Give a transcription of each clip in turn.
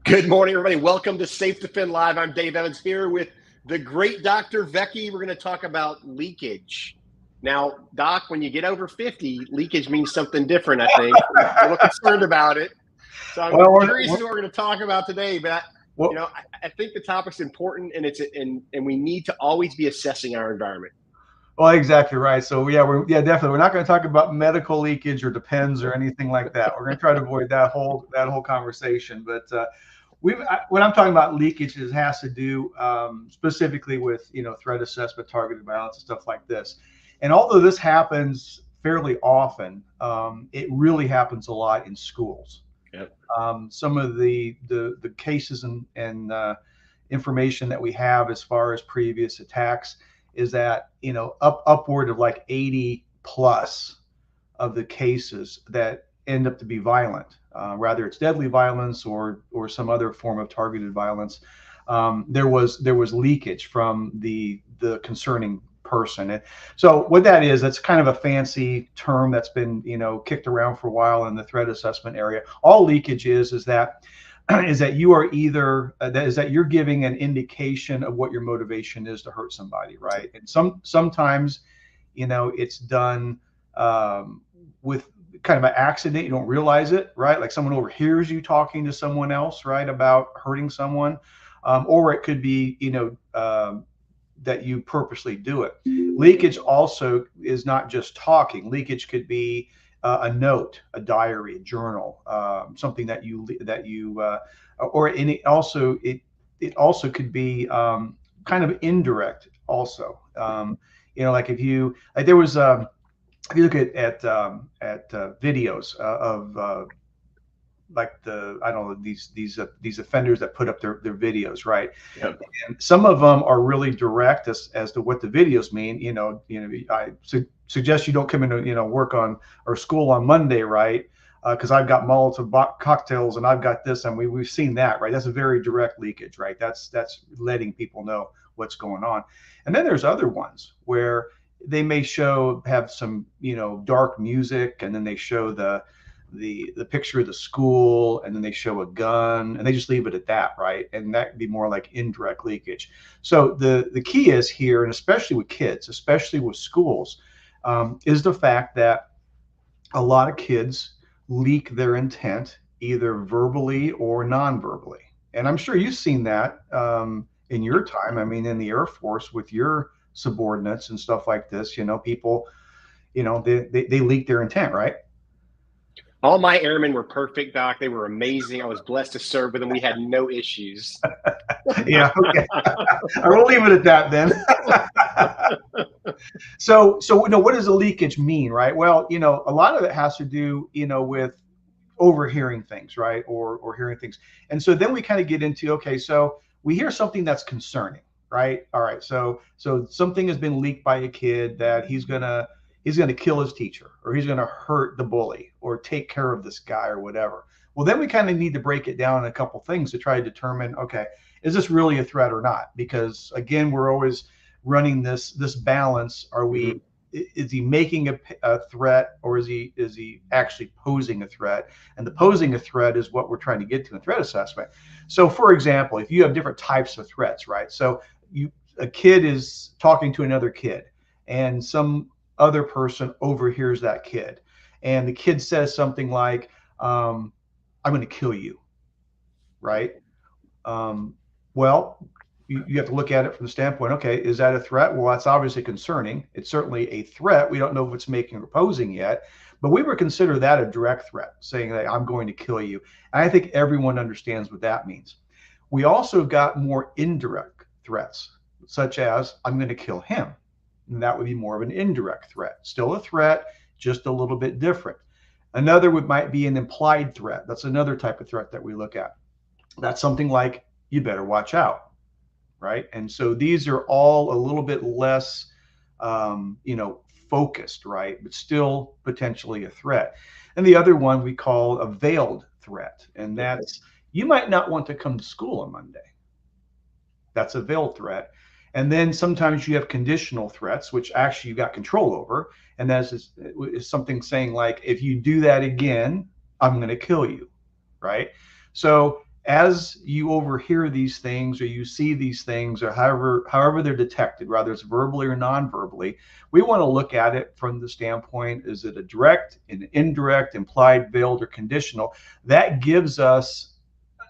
Good morning, everybody. Welcome to SafeDefend Live. I'm Dave Evans here with the great Dr. Vecchi. We're going to talk about leakage. Now, Doc, when you get over 50, leakage means something different, I think. I'm a little concerned about it. So I'm curious what we're going to talk about today. But I think the topic's important, and we need to always be assessing our environment. Well, exactly right. So definitely. We're not going to talk about medical leakage or depends or anything like that. We're going to try to avoid that whole conversation. But when I'm talking about leakage, it has to do specifically with threat assessment, targeted violence, and stuff like this. And although this happens fairly often, it really happens a lot in schools. Yep. Some of the cases and information that we have as far as previous attacks is that upward of like 80 plus of the cases that end up to be violent, rather it's deadly violence or some other form of targeted violence. There was leakage from the concerning person. And so what that is, that's kind of a fancy term that's been kicked around for a while in the threat assessment area. All leakage is that you are either that you're giving an indication of what your motivation is to hurt somebody, right? And sometimes it's done with kind of an accident. You don't realize it, right? Like someone overhears you talking to someone else, right, about hurting someone, or it could be that you purposely do it. Leakage also is not just talking. Leakage could be a note, a diary, a journal, something that you or and it also could be kind of indirect also. Like if you look at videos of like these offenders that put up their videos, right? Yep. And some of them are really direct as to what the videos mean. I suggest you don't come into work on or school on Monday, right? Because I've got Molotov cocktails and I've got this, and we've seen that, right? That's a very direct leakage, right? That's letting people know what's going on. And then there's other ones where they may have some dark music, and then they show the picture of the school, and then they show a gun, and they just leave it at that, right? And that could be more like indirect leakage. So the key is here, and especially with kids, especially with schools, is the fact that a lot of kids leak their intent either verbally or non-verbally. And I'm sure you've seen that in your time. I mean, in the Air Force with your subordinates and stuff like this, people, they leak their intent, right? All my airmen were perfect, Doc. They were amazing. I was blessed to serve with them. We had no issues. Yeah, okay. I will leave it at that then. So what does a leakage mean, right? Well, a lot of it has to do, with overhearing things, right? Or hearing things. And so then we kind of get into, okay, so we hear something that's concerning, right? All right, so something has been leaked by a kid that he's gonna kill his teacher, or he's gonna hurt the bully, or take care of this guy, or whatever. Well, then we kind of need to break it down in a couple things to try to determine, okay, is this really a threat or not? Because again, we're always running this balance. Is he making a threat, or is he actually posing a threat? And the posing a threat is what we're trying to get to in threat assessment. So for example, if you have different types of threats, right? So a kid is talking to another kid, and some other person overhears that kid, and the kid says something like, I'm going to kill you, right? Well, you have to look at it from the standpoint, okay, is that a threat? Well, that's obviously concerning. It's certainly a threat. We don't know if it's making or posing yet, but we would consider that a direct threat, saying that I'm going to kill you. And I think everyone understands what that means. We also got more indirect threats, such as I'm going to kill him. And that would be more of an indirect threat. Still a threat, just a little bit different. Another might be an implied threat. That's another type of threat that we look at. That's something like, you better watch out, right? And so these are all a little bit less, focused, right? But still potentially a threat. And the other one we call a veiled threat. And that's, you might not want to come to school on Monday. That's a veiled threat. And then sometimes you have conditional threats, which actually you got control over. And that is something saying like, if you do that again, I'm going to kill you, right? So as you overhear these things or you see these things, or however they're detected, whether it's verbally or non-verbally, we want to look at it from the standpoint: is it a direct, an indirect, implied, veiled, or conditional? That gives us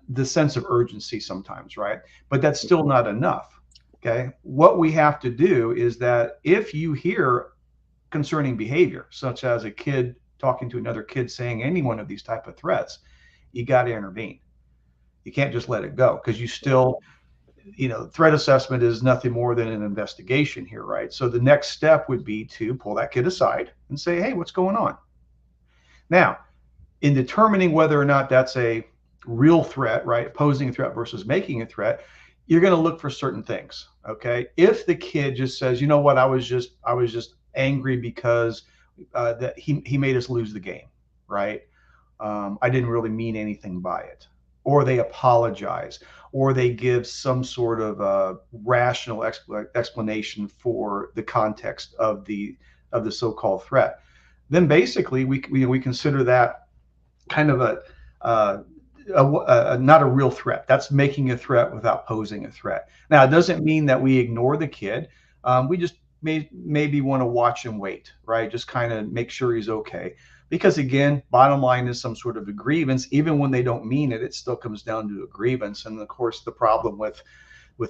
the sense of urgency sometimes, right? But that's still not enough. Okay, what we have to do is that if you hear concerning behavior, such as a kid talking to another kid saying any one of these type of threats, you got to intervene. You can't just let it go, because you still, threat assessment is nothing more than an investigation here, right? So the next step would be to pull that kid aside and say, hey, what's going on? Now, in determining whether or not that's a real threat, right, posing a threat versus making a threat, you're going to look for certain things. Okay, if the kid just says, you know what, I was just angry because that he made us lose the game, right? I didn't really mean anything by it. Or they apologize, or they give some sort of rational explanation for the context of the so-called threat. Then basically we consider that kind of not a real threat. That's making a threat without posing a threat. Now, it doesn't mean that we ignore the kid. We just maybe want to watch and wait, right? Just kind of make sure he's okay. Because again, bottom line is some sort of a grievance. Even when they don't mean it, it still comes down to a grievance. And of course, the problem with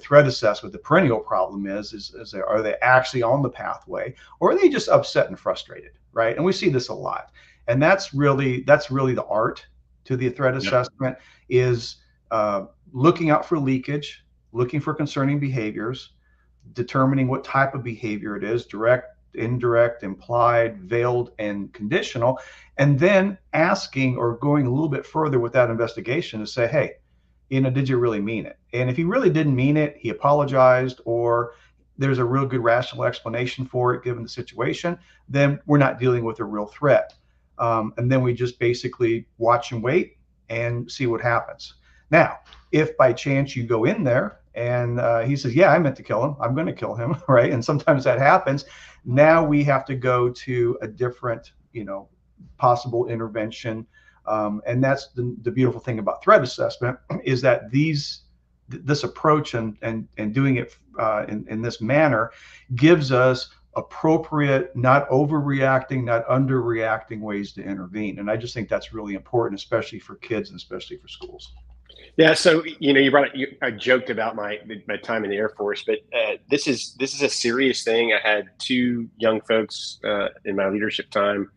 threat assessment, the perennial problem is are they actually on the pathway, or are they just upset and frustrated, right? And we see this a lot. And that's really the art to the threat assessment, is looking out for leakage, looking for concerning behaviors, determining what type of behavior it is: direct, indirect, implied, veiled, and conditional, and then asking or going a little bit further with that investigation to say, hey, did you really mean it? And if he really didn't mean it, he apologized, or there's a real good rational explanation for it given the situation, then we're not dealing with a real threat. And then we just basically watch and wait and see what happens. Now, if by chance you go in there and he says, yeah, I meant to kill him, I'm going to kill him, right? And sometimes that happens. Now we have to go to a different, possible intervention. And that's the beautiful thing about threat assessment, is that this approach and doing it in this manner gives us appropriate, not overreacting, not underreacting ways to intervene. And I just think that's really important, especially for kids and especially for schools. Yeah, so you brought it. I joked about my time in the Air Force, but this is a serious thing. I had two young folks in my leadership time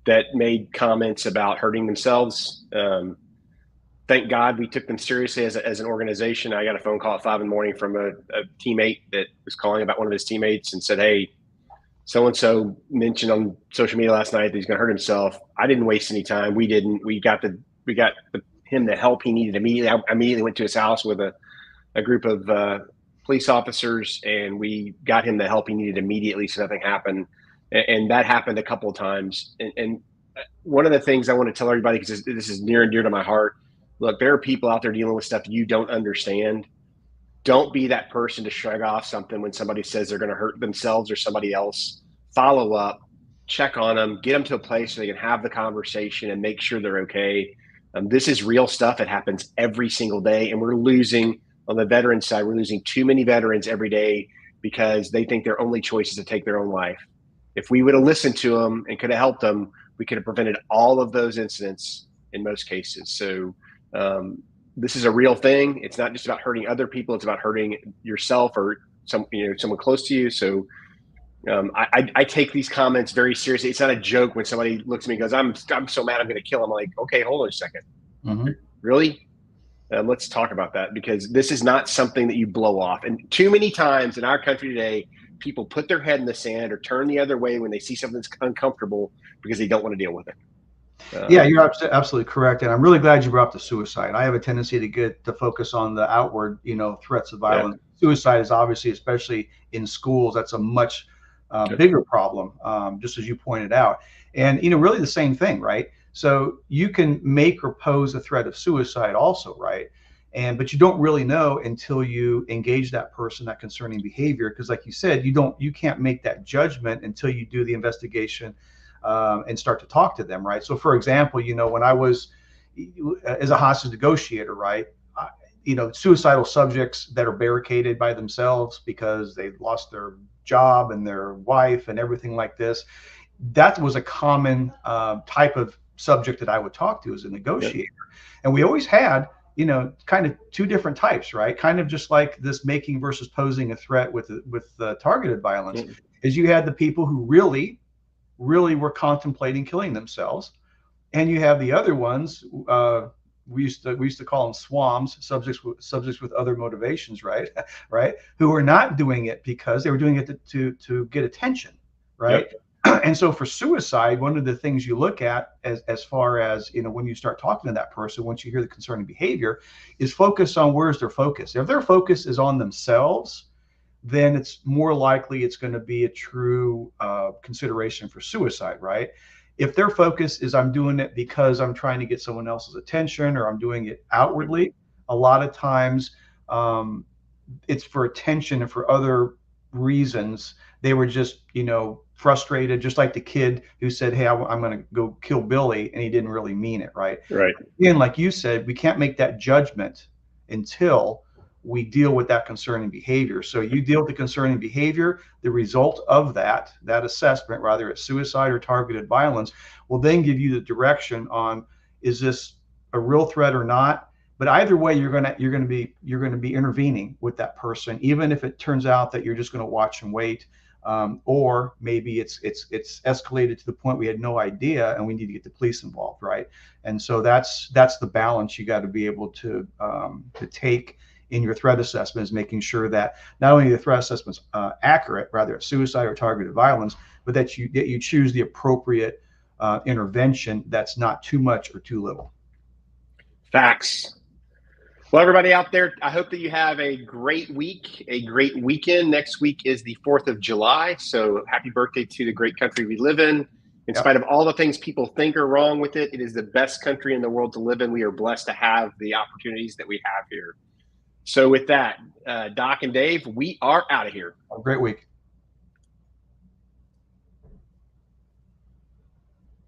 that made comments about hurting themselves. Thank God we took them seriously as an organization. I got a phone call at 5 a.m. from a teammate that was calling about one of his teammates and said, "Hey, so-and-so mentioned on social media last night that he's going to hurt himself." I didn't waste any time. We didn't. We got him the help he needed immediately. I immediately went to his house with a group of police officers, and we got him the help he needed immediately so nothing happened. And that happened a couple of times. And one of the things I want to tell everybody, because this is near and dear to my heart, look, there are people out there dealing with stuff you don't understand. Don't be that person to shrug off something when somebody says they're going to hurt themselves or somebody else. Follow up, check on them, get them to a place where they can have the conversation and make sure they're okay. This is real stuff. It happens every single day. And we're losing, on the veteran side, we're losing too many veterans every day because they think their only choice is to take their own life. If we would have listened to them and could have helped them, we could have prevented all of those incidents in most cases. So this is a real thing. It's not just about hurting other people. It's about hurting yourself or someone close to you. So I take these comments very seriously. It's not a joke when somebody looks at me and goes, I'm so mad I'm going to kill him. I'm like, okay, hold on a second. Mm-hmm. Really? Let's talk about that, because this is not something that you blow off. And too many times in our country today, people put their head in the sand or turn the other way when they see something that's uncomfortable because they don't want to deal with it. Yeah, you're absolutely correct. And I'm really glad you brought up the suicide. I have a tendency to focus on the outward, threats of violence. Yeah. Suicide is obviously, especially in schools, that's a much bigger problem, just as you pointed out. And, really the same thing, right? So you can make or pose a threat of suicide also, right? But you don't really know until you engage that person, that concerning behavior, because like you said, you can't make that judgment until you do the investigation and start to talk to them, right? So for example, when I was as a hostage negotiator, right, suicidal subjects that are barricaded by themselves because they lost their job and their wife and everything like this. That was a common type of subject that I would talk to as a negotiator. And we always had, kind of two different types, right? Kind of just like this making versus posing a threat with targeted violence, is you had the people who really were contemplating killing themselves. And you have the other ones, we used to call them SWAMs, subjects with other motivations, right? Right? Who are not doing it because they were doing it to get attention, right? Yep. And so for suicide, one of the things you look at as far as, when you start talking to that person, once you hear the concerning behavior, is focus on where's their focus. If their focus is on themselves, then it's more likely it's going to be a true consideration for suicide, right? If their focus is I'm doing it because I'm trying to get someone else's attention or I'm doing it outwardly, a lot of times it's for attention and for other reasons. They were just, frustrated, just like the kid who said, hey, I'm going to go kill Billy, and he didn't really mean it, right? Right. Again, like you said, we can't make that judgment until we deal with that concerning behavior. So you deal with the concerning behavior, the result of that assessment, whether it's suicide or targeted violence, will then give you the direction on, is this a real threat or not? But either way, you're going to be intervening with that person, even if it turns out that you're just going to watch and wait, or maybe it's escalated to the point we had no idea and we need to get the police involved, right? And so that's the balance you got to be able to take in your threat assessment, is making sure that not only the threat assessment's accurate, whether it's suicide or targeted violence, but that you choose the appropriate intervention that's not too much or too little. Facts. Well, everybody out there, I hope that you have a great week, a great weekend. Next week is the 4th of July. So happy birthday to the great country we live in. In spite of all the things people think are wrong with it, it is the best country in the world to live in. We are blessed to have the opportunities that we have here. So with that, Doc and Dave, we are out of here. Have a great week.